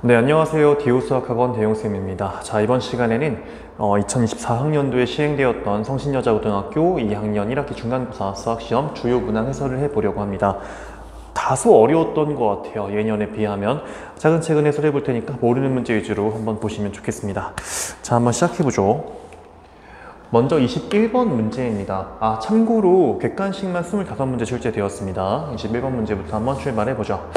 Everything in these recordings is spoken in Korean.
네, 안녕하세요. 디오수학학원 대용쌤입니다. 자, 이번 시간에는 2024학년도에 시행되었던 성신여자고등학교 2학년 1학기 중간고사 수학시험 주요 문항 해설을 해보려고 합니다. 다소 어려웠던 것 같아요. 예년에 비하면. 차근차근 해설해 볼 테니까 모르는 문제 위주로 한번 보시면 좋겠습니다. 자, 한번 시작해보죠. 먼저 21번 문제입니다. 참고로 객관식만 25문제 출제되었습니다. 21번 문제부터 한번 출발해보죠.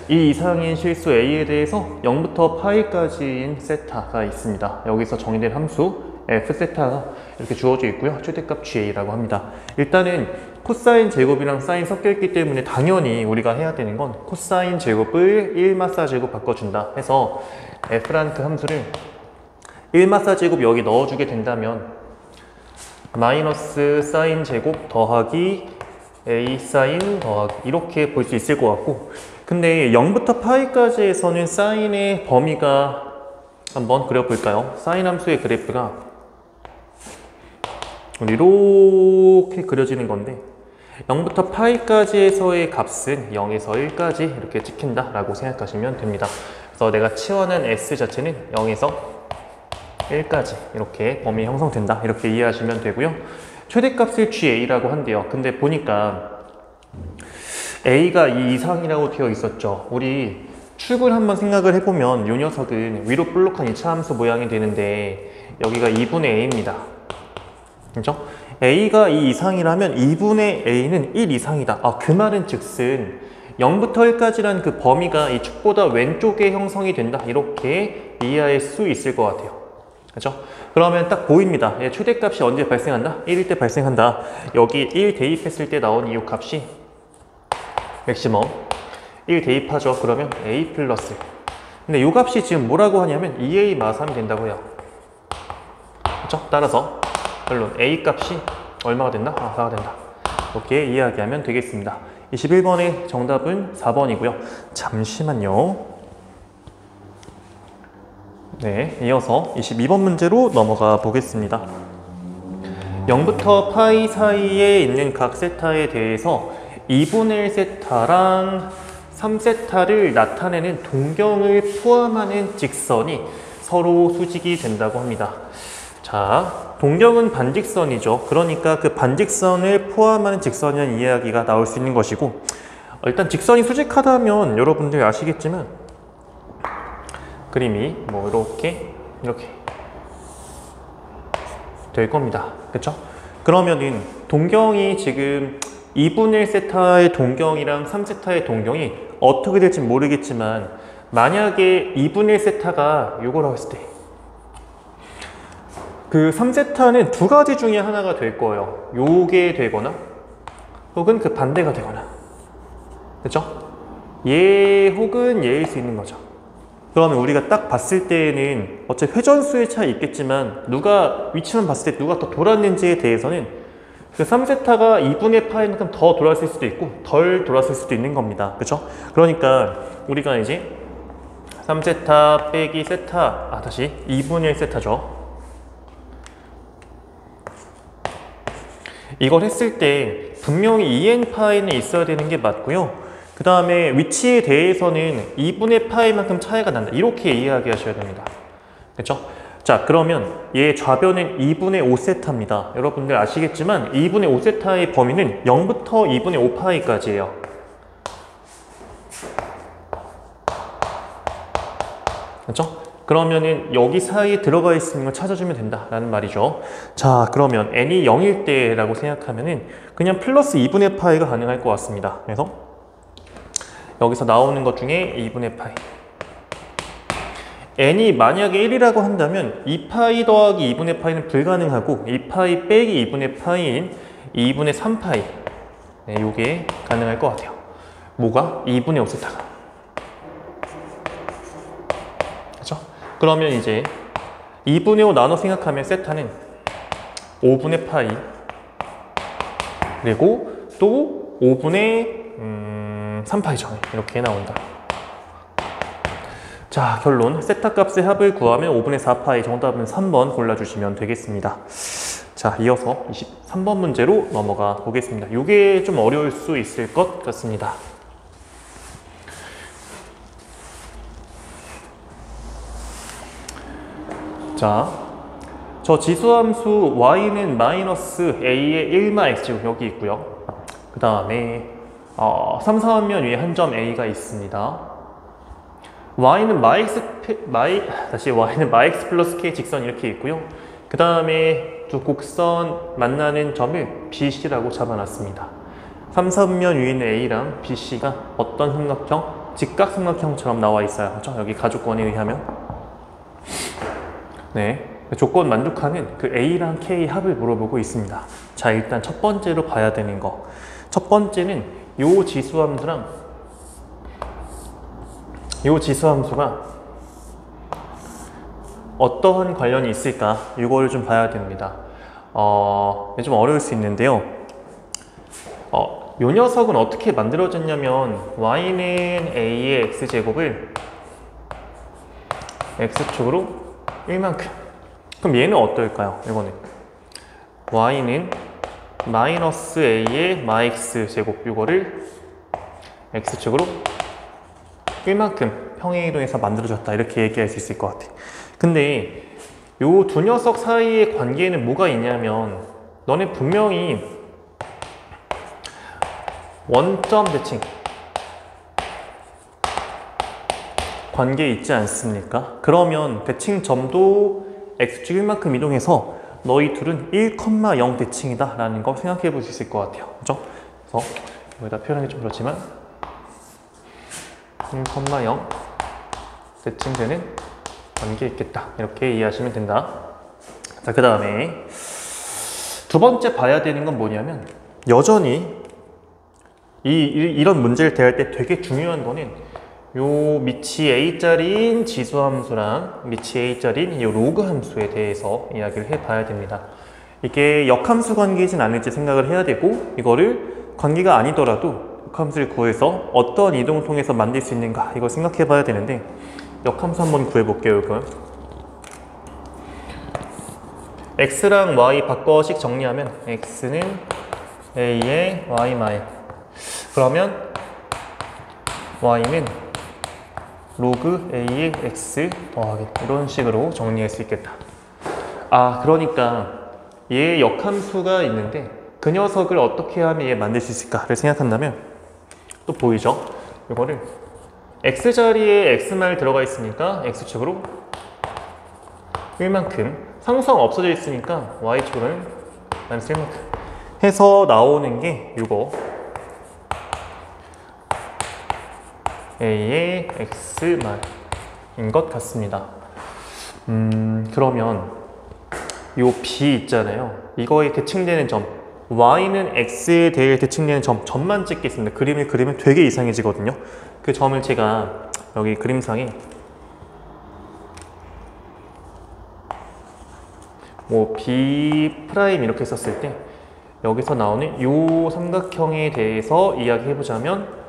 이 이상인 실수 A에 대해서 0부터 파이까지인 세타가 있습니다. 여기서 정의된 함수 F세타가 이렇게 주어져 있고요. 최대값 GA라고 합니다. 일단은 코사인 제곱이랑 사인 섞여있기 때문에 당연히 우리가 해야 되는 건 코사인 제곱을 1마사 제곱 바꿔준다 해서 F라는 그 함수를 1마사 제곱 여기 넣어주게 된다면 마이너스 사인 제곱 더하기 A 사인 더하기 이렇게 볼 수 있을 것 같고, 근데 0부터 파이까지에서는 사인의 범위가 한번 그려볼까요? 사인 함수의 그래프가 이렇게 그려지는 건데 0부터 파이까지에서의 값은 0에서 1까지 이렇게 찍힌다 라고 생각하시면 됩니다. 그래서 내가 치환한 S 자체는 0에서 1까지 이렇게 범위 형성된다 이렇게 이해하시면 되고요. 최대값을 GA라고 한대요. 근데 보니까 A가 2 이상이라고 되어 있었죠. 우리 축을 한번 생각을 해보면 이 녀석은 위로 볼록한 이차함수 모양이 되는데 여기가 2분의 A입니다. 그렇죠? A가 2 이상이라면 2분의 A는 1 이상이다. 그 말은 즉슨 0부터 1까지라는 그 범위가 이 축보다 왼쪽에 형성이 된다. 이렇게 이해할 수 있을 것 같아요. 그렇죠? 그러면 딱 보입니다. 최대값이 언제 발생한다? 1일 때 발생한다. 여기 1 대입했을 때 나온 이 값이 맥시멈 1 대입하죠. 그러면 A 플러스, 근데 이 값이 지금 뭐라고 하냐면 2A 마삼이 된다고 해요. 그렇죠? 따라서 결론 A 값이 얼마가 된다? 4가 된다. 이렇게 이야기하면 되겠습니다. 21번의 정답은 4번이고요. 잠시만요. 네, 이어서 22번 문제로 넘어가 보겠습니다. 0부터 파이 사이에 있는 각 세타에 대해서 2분의 1 세타랑 3세타를 나타내는 동경을 포함하는 직선이 서로 수직이 된다고 합니다. 자, 동경은 반직선이죠. 그러니까 그 반직선을 포함하는 직선이라는 이야기가 나올 수 있는 것이고, 일단 직선이 수직하다면 여러분들 아시겠지만 그림이 뭐 이렇게 될 겁니다. 그쵸? 그러면은 동경이 지금 2분의 1 세타의 동경이랑 3세타의 동경이 어떻게 될지 모르겠지만, 만약에 2분의 1 세타가 요거라고 했을 때 그 3세타는 두 가지 중에 하나가 될 거예요. 요게 되거나 혹은 그 반대가 되거나. 그쵸? 얘 혹은 얘일 수 있는 거죠. 그러면 우리가 딱 봤을 때는 어차피 회전수의 차이 있겠지만 누가 위치만 봤을 때 누가 더 돌았는지에 대해서는 그 3세타가 2분의 파이만큼 더 돌았을 수도 있고 덜 돌았을 수도 있는 겁니다. 그렇죠? 그러니까 우리가 이제 3세타 빼기 세타, 다시 2분의 1 세타죠. 이걸 했을 때 분명히 2n 파이는 있어야 되는 게 맞고요. 그 다음에 위치에 대해서는 2분의 파이만큼 차이가 난다. 이렇게 이해하셔야 됩니다. 그렇죠? 자, 그러면 얘 좌변은 2분의 5세타입니다. 여러분들 아시겠지만 2분의 5세타의 범위는 0부터 2분의 5파이까지예요. 그렇죠? 그러면은 여기 사이에 들어가 있는 걸 찾아주면 된다라는 말이죠. 자, 그러면 n이 0일 때라고 생각하면은 그냥 플러스 2분의 파이가 가능할 것 같습니다. 그래서 여기서 나오는 것 중에 2분의 파이. n이 만약에 1이라고 한다면 2파이 더하기 2분의 파이는 불가능하고 2파이 빼기 2분의 파이인 2분의 3파이. 네, 요게 가능할 것 같아요. 뭐가? 2분의 5세타가. 그렇죠? 그러면 이제 2분의 5 나눠 생각하면 세타는 5분의 파이 그리고 또 5분의 3파이죠. 이렇게 나온다. 자, 결론 세타 값의 합을 구하면 5분의 4파이. 정답은 3번 골라주시면 되겠습니다. 자, 이어서 23번 문제로 넘어가 보겠습니다. 이게 좀 어려울 수 있을 것 같습니다. 자, 저 지수함수 y는 마이너스 a의 1마 x제곱 여기 있고요. 그 다음에 3, 4원면 위에 한 점 a가 있습니다. y는 y는 마x 플러스 k 직선 이렇게 있고요. 그 다음에 두 곡선 만나는 점을 BC라고 잡아놨습니다. 3, 4면 위에 있는 A랑 BC가 어떤 삼각형? 직각삼각형처럼 나와 있어요. 그렇죠? 여기 가주권에 의하면. 네, 조건 만족하는 그 A랑 K 합을 물어보고 있습니다. 자, 일단 첫 번째로 봐야 되는 거. 첫 번째는 요 지수함수랑 요 지수함수가 어떠한 관련이 있을까? 이걸 좀 봐야 됩니다. 좀 어려울 수 있는데요. 요 녀석은 어떻게 만들어졌냐면 y는 a의 x제곱을 x축으로 1만큼. 그럼 얘는 어떨까요? 이거는 y는 마이너스 a의 마x제곱 이거를 x축으로 1만큼 평행이동해서 만들어졌다 이렇게 얘기할 수 있을 것 같아. 근데 요 두 녀석 사이의 관계에는 뭐가 있냐면 너네 분명히 원점 대칭 관계 있지 않습니까? 그러면 대칭점도 x축 1만큼 이동해서 너희 둘은 1,0 대칭이다 라는 걸 생각해 볼 수 있을 것 같아요. 그죠? 그래서 여기다 표현하기 좀 그렇지만 1,0 대칭되는 관계 있겠다 이렇게 이해하시면 된다. 자, 그 다음에 두 번째 봐야 되는 건 뭐냐면 여전히 이런 문제를 대할 때 되게 중요한 거는 요 밑이 a짜리인 지수함수랑 밑이 a짜리인 요 로그 함수에 대해서 이야기를 해봐야 됩니다. 이게 역함수 관계이진 않을지 생각을 해야 되고 이거를 관계가 아니더라도 역함수를 구해서 어떤 이동을 통해서 만들 수 있는가 이걸 생각해 봐야 되는데 역함수 한번 구해볼게요. 이거 x랑 y 바꿔식 정리하면 x는 a의 y 마이 그러면 y는 로그 a의 x 더하기 이런 식으로 정리할 수 있겠다. 그러니까 얘 역함수가 있는데 그 녀석을 어떻게 하면 얘 만들 수 있을까를 생각한다면 또 보이죠? 이거를 x자리에 x말 들어가 있으니까 x축으로 1만큼 상수항 없어져 있으니까 y축으로는 마이너스 1만큼 해서 나오는 게 이거 a의 x말인 것 같습니다. 그러면 요 b 있잖아요. 이거에 대칭되는 점 y는 x에 대해 대칭되는 점만 찍겠습니다. 그림을 그리면 되게 이상해지거든요. 그 점을 제가 여기 그림상에 뭐 b 프라임 이렇게 썼을 때 여기서 나오는 요 삼각형에 대해서 이야기해보자면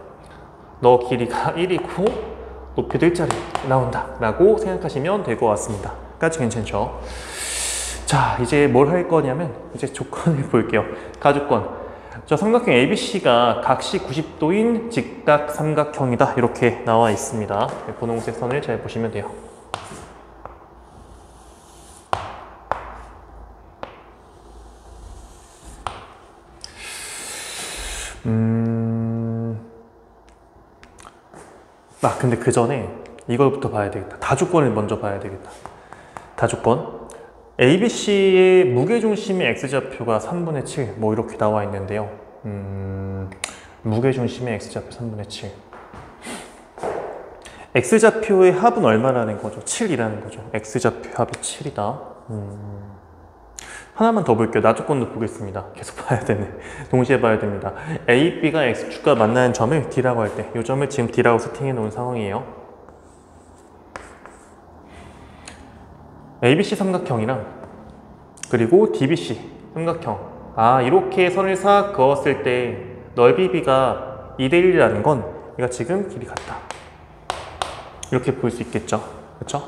너 길이가 1이고 높이도 1짜리 나온다 라고 생각하시면 될 것 같습니다. 까지 괜찮죠? 자, 이제 뭘 할 거냐면 이제 조건을 볼게요. 가주권. 저 삼각형 ABC가 각시 90도인 직각 삼각형이다 이렇게 나와 있습니다. 분홍색 선을 잘 보시면 돼요. 근데 그 전에 이걸부터 봐야 되겠다. 다주권을 먼저 봐야 되겠다. 다주권. ABC의 무게중심의 X좌표가 3분의 7, 뭐 이렇게 나와 있는데요. 무게중심의 X좌표 3분의 7. X좌표의 합은 얼마라는 거죠? 7이라는 거죠. X좌표 합이 7이다. 하나만 더 볼게요. 나주권도 보겠습니다. 계속 봐야 되네. 동시에 봐야 됩니다. A, B가 X축과 만나는 점을 D라고 할 때 이 점을 지금 D라고 세팅해 놓은 상황이에요. ABC 삼각형이랑 그리고 DBC 삼각형 이렇게 선을 싹 그었을 때 넓이 B가 2대1이라는 건 얘가 지금 길이 같다 이렇게 볼 수 있겠죠. 그렇죠?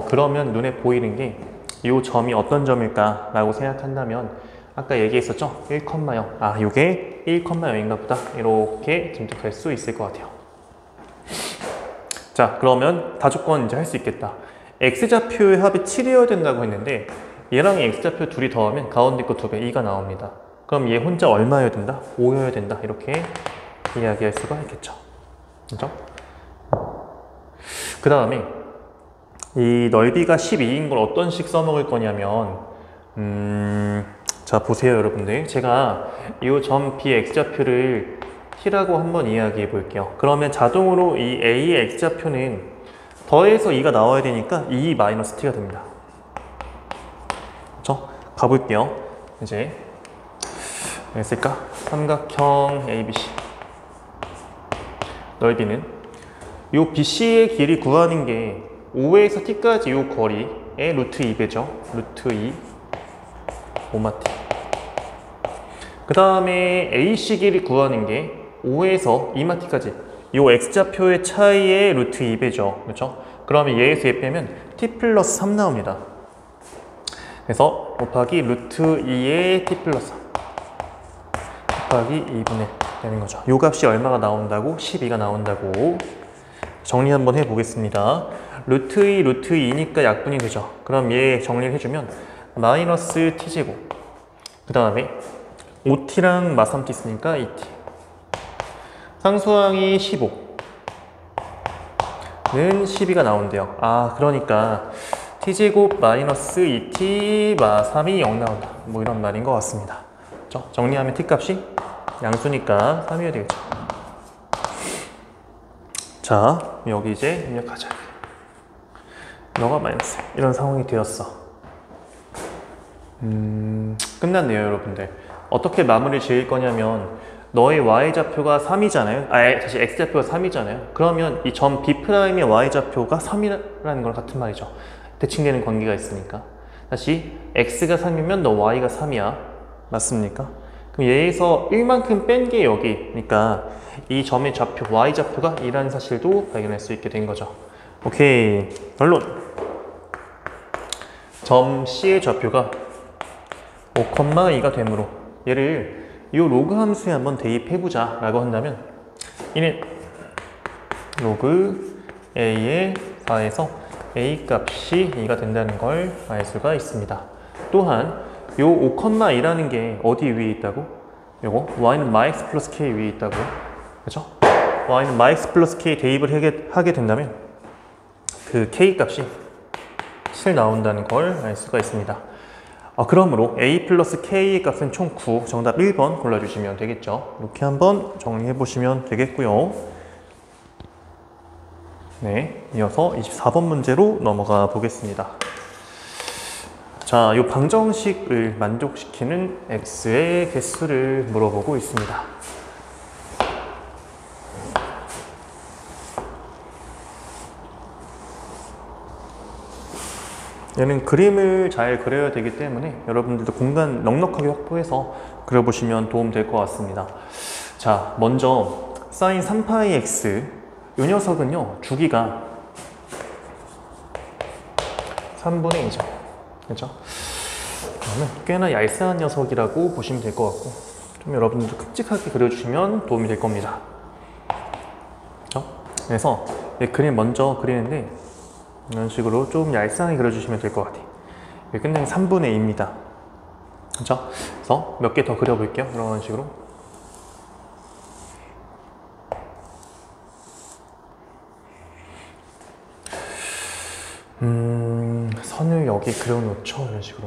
그러면 눈에 보이는 게 이 점이 어떤 점일까 라고 생각한다면 아까 얘기했었죠? 1,0 이게 1,0인가 보다 이렇게 짐작할 수 있을 것 같아요. 자, 그러면 다주권 이제 할 수 있겠다. x좌표의 합이 7이어야 된다고 했는데 얘랑 x좌표 둘이 더하면 가운데 거 2배 2가 나옵니다. 그럼 얘 혼자 얼마여야 된다? 5여야 된다. 이렇게 이야기할 수가 있겠죠. 그죠? 그 다음에 이 넓이가 12인 걸 어떤 식 써먹을 거냐면 자 보세요 여러분들. 제가 이 점 B의 x좌표를 t라고 한번 이야기해 볼게요. 그러면 자동으로 이 A의 x좌표는 더해서 2가 나와야 되니까 2-t가 됩니다. 그렇죠? 가볼게요. 이제 뭐 있을까? 삼각형 ABC 넓이는 이 BC의 길이 구하는 게 5에서 t까지 이 거리의 루트 2배죠. 루트 2 5마T. 그 다음에 AC 길이 구하는 게 5에서 2마T까지 이 x좌표의 차이의 루트 2배죠. 그렇죠? 그러면 얘에서 얘 빼면 t 플러스 3 나옵니다. 그래서 곱하기 루트 2의 t 플러스 3 곱하기 2분의 1 되는 거죠. 요 값이 얼마가 나온다고? 12가 나온다고. 정리 한번 해보겠습니다. 루트 2, 루트 2니까 약분이 되죠. 그럼 얘 정리를 해주면 마이너스 t제곱 그 다음에 5t랑 마3t 있으니까 2t 상수항이 15는 12가 나온대요. 아 그러니까 t제곱 마이너스 2t 마3이 0 나온다. 뭐 이런 말인 것 같습니다. 그렇죠? 정리하면 t값이 양수니까 3이어야 되겠죠. 자 여기 이제 입력하자. 너가 마이너스 이런 상황이 되었어. 끝났네요 여러분들. 어떻게 마무리 지을 거냐면 너의 y좌표가 3이잖아요. 다시 x좌표가 3이잖아요. 그러면 이 점 B'의 y좌표가 3이라는 걸 같은 말이죠. 대칭되는 관계가 있으니까. 다시 x가 3이면 너 y가 3이야. 맞습니까? 그럼 얘에서 1만큼 뺀 게 여기니까 이 점의 좌표 y좌표가 2라는 사실도 발견할 수 있게 된 거죠. 오케이. 결론. 점 C의 좌표가 5,2가 되므로 얘를 이 로그 함수에 한번 대입해보자 라고 한다면 이는 로그 A의 4에서 A 값이 2가 된다는 걸 알 수가 있습니다. 또한 요 5,2라는 게 어디 위에 있다고? 요거 y는 마x 플러스 k 위에 있다고. 그죠? y는 max 플러스 k 대입을 하게 된다면 그 k 값이 7 나온다는 걸 알 수가 있습니다. 그러므로 a 플러스 k의 값은 총 9, 정답 1번 골라주시면 되겠죠. 이렇게 한번 정리해 보시면 되겠고요. 네, 이어서 24번 문제로 넘어가 보겠습니다. 자, 이 방정식을 만족시키는 x의 개수를 물어보고 있습니다. 얘는 그림을 잘 그려야 되기 때문에 여러분들도 공간 넉넉하게 확보해서 그려보시면 도움 될 것 같습니다. 자, 먼저 sin 3πx 이 녀석은요 주기가 3분의 2죠. 그렇죠? 그러면 꽤나 얄쌍한 녀석이라고 보시면 될 것 같고 좀 여러분들도 큼직하게 그려주시면 도움이 될 겁니다. 그렇죠? 그래서 이 그림 먼저 그리는데 이런 식으로 좀 얄쌍하게 그려주시면 될 것 같아요. 끝내면 3분의 2입니다. 그렇죠? 그래서 몇 개 더 그려볼게요. 이런 식으로. 선을 여기 그려놓죠. 이런 식으로.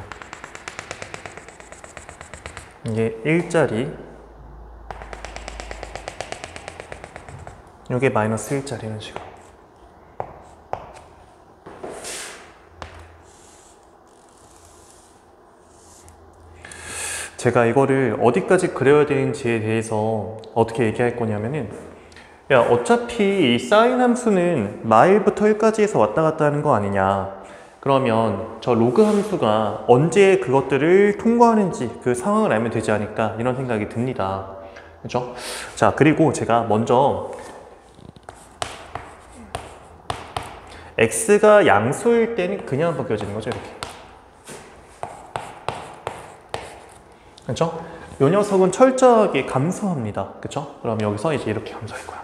이게 1짜리, 이게 마이너스 1짜리 이런 식으로. 제가 이거를 어디까지 그려야 되는지에 대해서 어떻게 얘기할 거냐면은 야 어차피 이 사인 함수는 마일부터 1까지 해서 왔다 갔다 하는 거 아니냐. 그러면 저 로그 함수가 언제 그것들을 통과하는지 그 상황을 알면 되지 않을까 이런 생각이 듭니다. 그렇죠? 자, 그리고 제가 먼저 x가 양수일 때는 그냥 한번 그려지는 거죠. 이렇게. 그렇죠? 이 녀석은 철저하게 감소합니다. 그렇죠? 그럼 여기서 이제 이렇게 감소할 거야.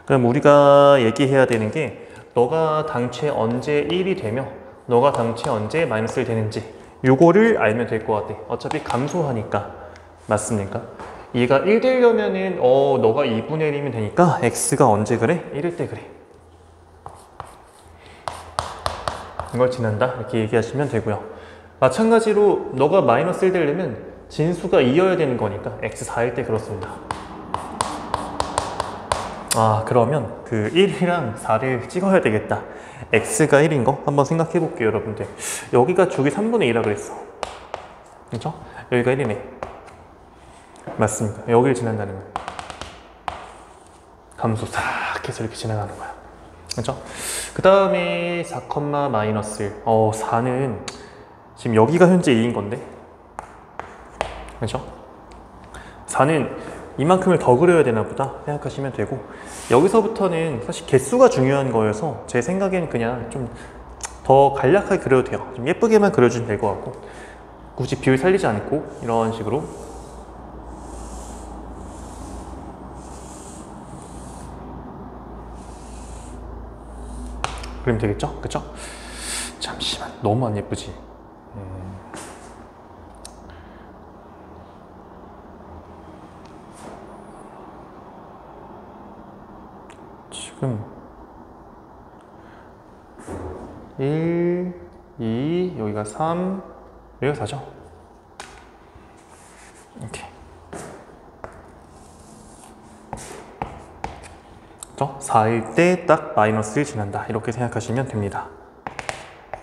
그럼 우리가 얘기해야 되는 게 너가 당최 언제 1이 되며 너가 당최 언제 마이너스 1 되는지 요거를 알면 될 것 같아. 어차피 감소하니까. 맞습니까? 얘가 1 되려면은 너가 2분의 1이면 되니까 x가 언제 그래? 1일 때 그래. 이걸 지난다 이렇게 얘기하시면 되고요. 마찬가지로 너가 마이너스 1 되려면 진수가 2여야 되는 거니까 x 4일 때 그렇습니다. 그러면 그 1이랑 4를 찍어야 되겠다. x가 1인 거 한번 생각해 볼게요, 여러분들. 여기가 주기 3분의 2라 그랬어. 그렇죠? 여기가 1이네. 맞습니까? 여기를 지난다는 거예요. 감소 싹 해서 이렇게 지나가는 거야. 그렇죠? 그 다음에 4, 마이너스 1. 4는 지금 여기가 현재 2인 건데. 그렇죠? 4는 이만큼을 더 그려야 되나 보다 생각하시면 되고, 여기서부터는 사실 개수가 중요한 거여서 제 생각에는 그냥 좀 더 간략하게 그려도 돼요. 좀 예쁘게만 그려주면 될 것 같고, 굳이 비율 살리지 않고 이런 식으로 그리면 되겠죠? 그쵸? 잠시만, 너무 안 예쁘지? 지금 1, 2, 여기가 3, 여기가 4죠? 이렇게. 그렇죠? 4일 때 딱 마이너스 1 지난다 이렇게 생각하시면 됩니다.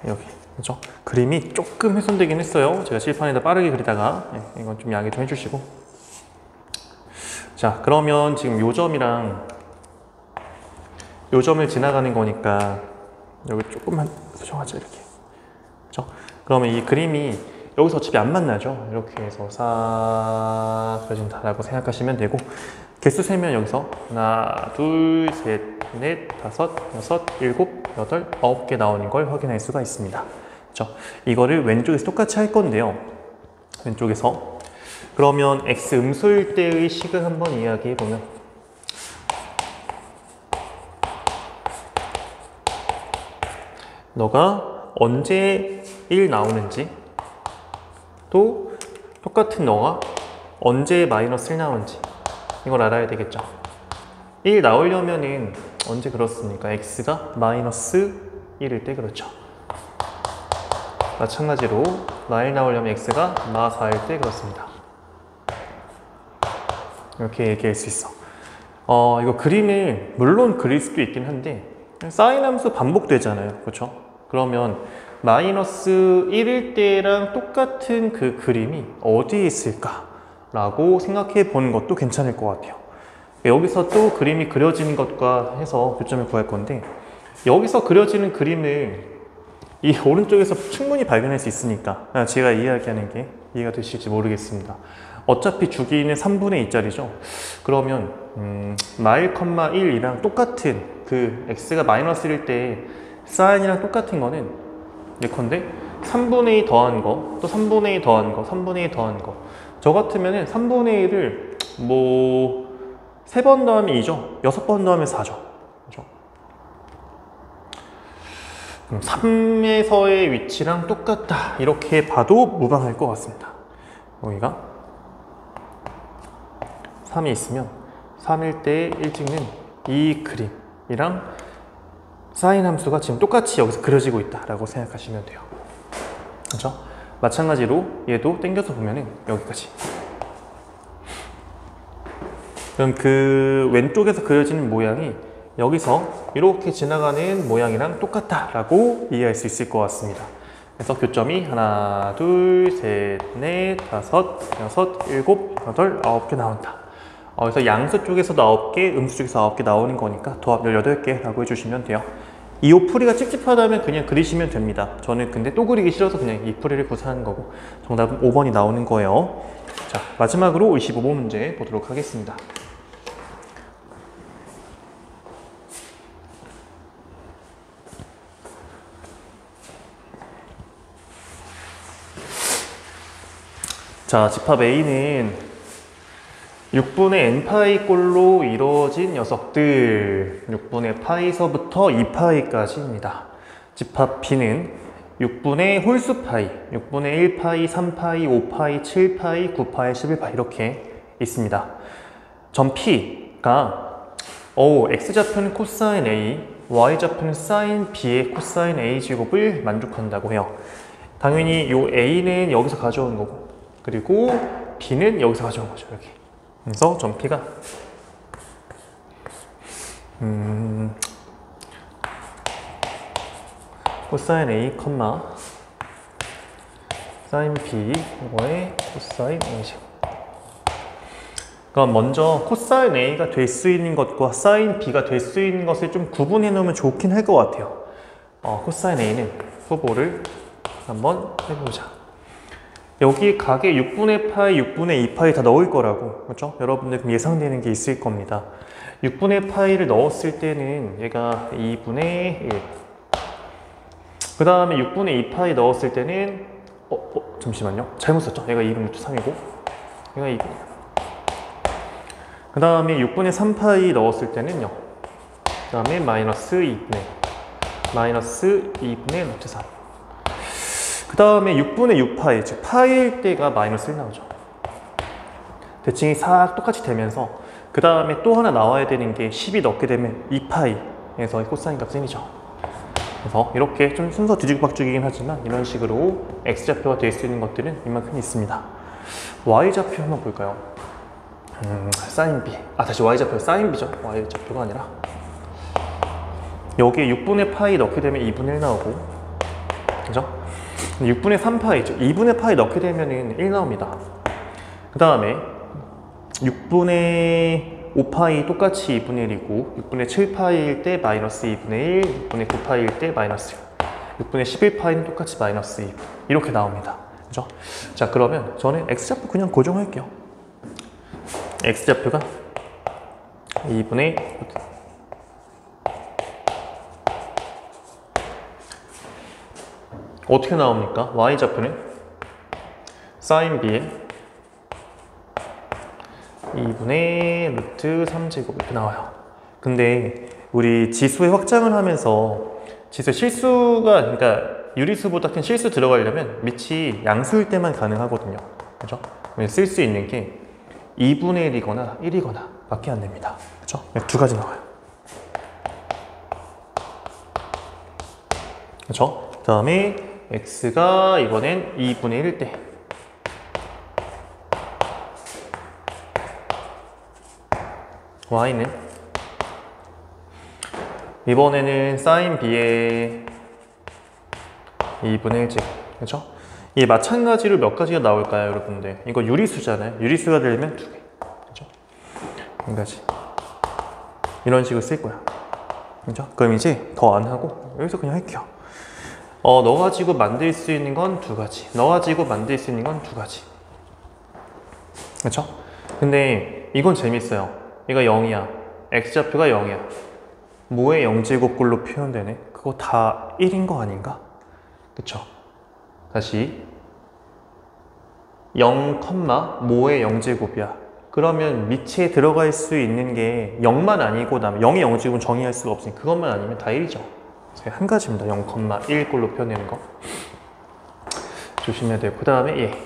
여기 그렇죠? 그림이 조금 훼손되긴 했어요. 제가 실판에다 빠르게 그리다가 이건 좀 양해 좀 해주시고. 자, 그러면 지금 요 점이랑 요 점을 지나가는 거니까 여기 조금만 수정하자 이렇게. 그렇죠? 그러면 이 그림이 여기서 어차피 안 만나죠. 이렇게 해서 싹 그려진다라고 생각하시면 되고, 개수 세면 여기서 하나, 둘, 셋, 넷, 다섯, 여섯, 일곱, 여덟, 9개 나오는 걸 확인할 수가 있습니다. 그렇죠? 이거를 왼쪽에서 똑같이 할 건데요. 왼쪽에서 그러면 x 음수일 때의 식을 한번 이야기해 보면, 너가 언제 1 나오는지, 또 똑같은 너가 언제 마이너스 1 나오는지 이걸 알아야 되겠죠. 1 나오려면은 언제 그렇습니까? x가 마이너스 1일 때 그렇죠. 마찬가지로 마1 나오려면 x가 마4일 때 그렇습니다. 이렇게 얘기할 수 있어. 이거 그림을 물론 그릴 수도 있긴 한데 사인 함수 반복되잖아요. 그렇죠? 그러면 마이너스 1일 때랑 똑같은 그 그림이 어디에 있을까? 라고 생각해 보는 것도 괜찮을 것 같아요. 여기서 또 그림이 그려지는 것과 해서 교점을 구할 건데, 여기서 그려지는 그림을 이 오른쪽에서 충분히 발견할 수 있으니까 제가 이야기하는 게 이해가 되실지 모르겠습니다. 어차피 주기는 3분의 2짜리죠. 그러면 마1, 1이랑 똑같은 그 x가 마이너스 1일 때 사인이랑 똑같은 거는 예컨대 3분의 2 더한 거, 또 3분의 2 더한 거, 3분의 2 더한 거. 저 같으면은 3분의 1을 뭐 3번 더하면 2죠. 6번 더하면 4죠. 그렇죠? 그럼 3에서의 위치랑 똑같다 이렇게 봐도 무방할 것 같습니다. 여기가 3이 있으면 3일 때 1 찍는 이 그림이랑 사인 함수가 지금 똑같이 여기서 그려지고 있다라고 생각하시면 돼요. 그렇죠? 마찬가지로 얘도 당겨서 보면은 여기까지. 그럼 그 왼쪽에서 그려지는 모양이 여기서 이렇게 지나가는 모양이랑 똑같다라고 이해할 수 있을 것 같습니다. 그래서 교점이 하나, 둘, 셋, 넷, 다섯, 여섯, 일곱, 여덟, 9개 나온다. 그래서 양수 쪽에서도 9개, 음수 쪽에서 9개 나오는 거니까 도합 18개라고 해주시면 돼요. 이 풀이가 찝찝하다면 그냥 그리시면 됩니다. 저는 근데 또 그리기 싫어서 그냥 이 풀이를 구사하는 거고, 정답은 5번이 나오는 거예요. 자, 마지막으로 25번 문제 보도록 하겠습니다. 자, 집합 A는 6분의 n파이 꼴로 이루어진 녀석들, 6분의 파이서부터 2파이까지입니다. 집합 B는 6분의 홀수 파이, 6분의 1파이, 3파이, 5파이, 7파이, 9파이, 11파이 이렇게 있습니다. 점 P가 X좌표는 코사인 A, Y좌표는 사인 B의 코사인 A 제곱을 만족한다고 해요. 당연히 이 A는 여기서 가져온 거고, 그리고 B는 여기서 가져온 거죠. 이렇게. 그래서 점 P가 코사인 A, 사인 B 이거에 코사인 A 제곱. 그럼 먼저 코사인 A가 될 수 있는 것과 사인 B가 될 수 있는 것을 좀 구분해 놓으면 좋긴 할 것 같아요. 코사인 A는 후보를 한번 해보자. 여기 각에 6분의 파이, 6분의 2파이 다 넣을 거라고, 그렇죠? 여러분들 그럼 예상되는 게 있을 겁니다. 6분의 파이를 넣었을 때는 얘가 2분의 1. 그 다음에 6분의 2파이 넣었을 때는 잠시만요. 잘못 썼죠? 얘가 2분의 루트 3이고 얘가 2분의. 그 다음에 6분의 3파이 넣었을 때는요. 그 다음에 마이너스 2분의 마이너스 2분의 루트 3. 그 다음에 6분의 6파이, 즉 파이일 때가 마이너스 1 나오죠. 대칭이 싹 똑같이 되면서 그 다음에 또 하나 나와야 되는 게 10이 넣게 되면 2파이에서 코사인 값 1이죠. 그래서 이렇게 좀 순서 뒤죽박죽이긴 하지만 이런 식으로 X좌표가 될 수 있는 것들은 이만큼 있습니다. Y좌표 한번 볼까요? 사인 B. 다시 Y좌표 사인 B죠. Y좌표가 아니라. 여기에 6분의 파이 넣게 되면 2분의 1 나오고, 그죠? 6분의 3파이죠. 2분의 파이 넣게 되면 1 나옵니다. 그 다음에 6분의 5파이 똑같이 2분의 1이고, 6분의 7파이일 때 마이너스 2분의 1, 6분의 9파이일 때 마이너스 1, 6분의 11파이는 똑같이 마이너스 2 이렇게 나옵니다. 그죠? 자, 그러면 저는 X좌표 그냥 고정할게요. X좌표가 2분의 어떻게 나옵니까? Y좌표는 사인 B에 2분의 루트 3제곱 이렇게 나와요. 근데 우리 지수의 확장을 하면서 지수 실수가, 그러니까 유리수보다 큰 실수 들어가려면 밑이 양수일 때만 가능하거든요. 그죠? 쓸 수 있는 게 2분의 1이거나 1이거나 밖에 안 됩니다. 그죠? 두 가지 나와요. 그죠? 그 다음에 X가 이번엔 2분의 1일 때 Y는 이번에는 사인 B의 2분의 1제곱. 그렇죠? 이 마찬가지로 몇 가지가 나올까요, 여러분들? 이거 유리수잖아요. 유리수가 되려면 2개. 그렇죠? 한 가지. 이런 식으로 쓸 거야. 그렇죠? 그럼 이제 더 안 하고 여기서 그냥 할게요. 너 가지고 만들 수 있는 건 2가지. 너 가지고 만들 수 있는 건 2가지. 그렇죠? 근데 이건 재밌어요. 얘가 0이야. X좌표가 0이야. 뭐의 0제곱꼴로 표현되네? 그거 다 1인 거 아닌가? 그쵸? 다시 0, 뭐의 0제곱이야. 그러면 밑에 들어갈 수 있는 게 0만 아니고 0의 0제곱은 정의할 수가 없으니 그것만 아니면 다 1이죠. 한 가지입니다. 0,1꼴로 표현되는 거. 조심해야 돼요. 그 다음에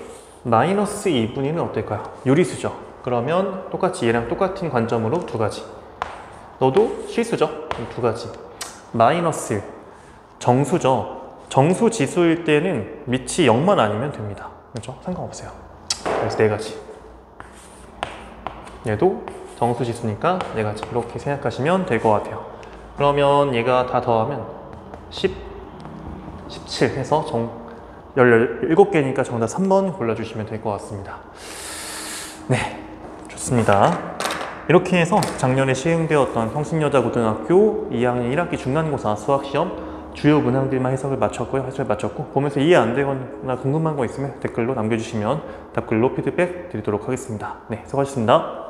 마이너스 2분의 1은 어떨까요? 유리수죠. 그러면 똑같이 얘랑 똑같은 관점으로 2가지. 너도 실수죠? 2가지. 마이너스 1. 정수죠. 정수 지수일 때는 밑이 0만 아니면 됩니다. 그렇죠? 상관없어요. 그래서 4가지. 얘도 정수 지수니까 4가지. 이렇게 생각하시면 될 것 같아요. 그러면 얘가 다 더하면 10, 17 해서 17개니까 정답 3번 골라주시면 될 것 같습니다. 네, 좋습니다. 이렇게 해서 작년에 시행되었던 성신여자고등학교 2학년 1학기 중간고사 수학시험 주요 문항들만 해석을 마쳤고 보면서 이해 안 되거나 궁금한 거 있으면 댓글로 남겨주시면 답글로 피드백 드리도록 하겠습니다. 네, 수고하셨습니다.